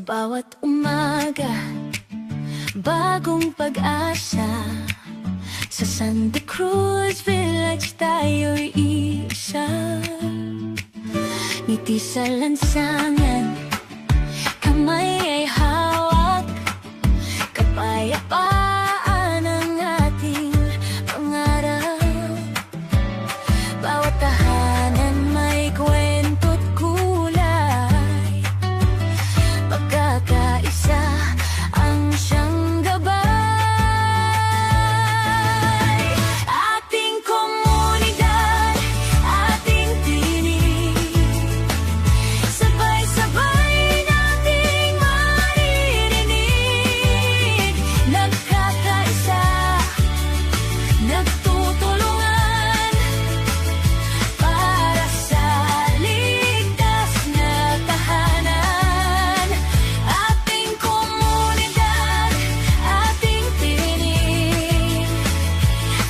bawat umaga, bagong pag-asa. Sa Santa Cruz Village tayo'y isa. Ngiti sa lansangan, kamay ay hawak. Kapayapaan ang ating pangarap. Bawat tahanan may kwento't kulay. Pagkakaisa ang siyang gabay. Ating komunidad, ating tinig, sabay-sabay nating maririnig. Nagkakaisa, nagtutulungan para sa ligtas na tahanan. Ating komunidad, ating tinig,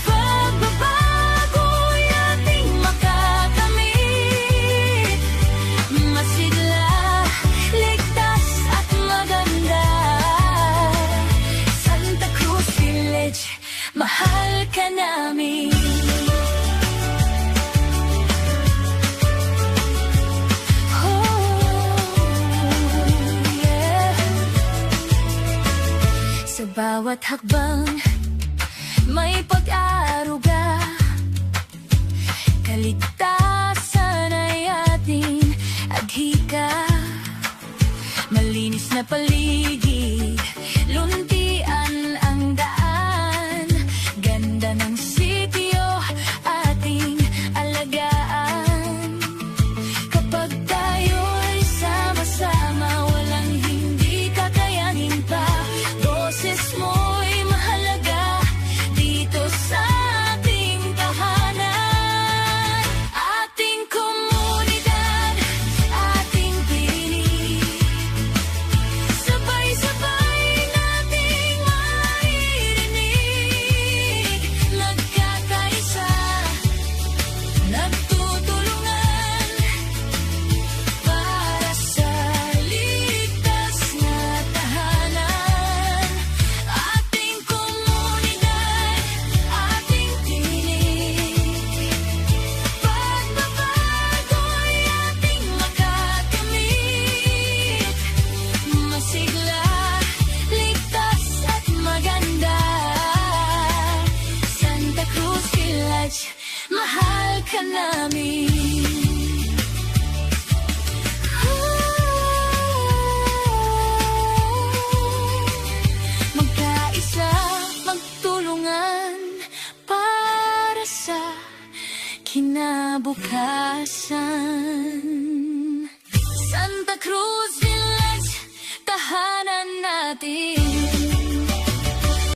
pagbabago'y ating makakamit. Masigla, ligtas at maganda. Santa Cruz Village, mahal ka namin. Sa bawat hakbang, may pag-aaruga. Kaligtasan ay ating adhika. Malinis na paligid, luntian ang daan. Ganda ng sitio, ating alagaan. Kapag tayo'y sama-sama, walang hindi kakayanin pa. Boses mo'y mahalaga dito sa ating tahanan. Ating komunidad, ating tinig, sabay-sabay nating maririnig. Nagkakaisa, nagtutulungan para sa ligtas na tahanan. Ating komunidad, ating tinig, pagbabago'y ating makakamit. Masigla, ligtas at maganda. Santa Cruz Village, mahal ka namin. Magkaisa, magtulungan para sa kinabukasan. Santa Cruz Village, tahanan natin.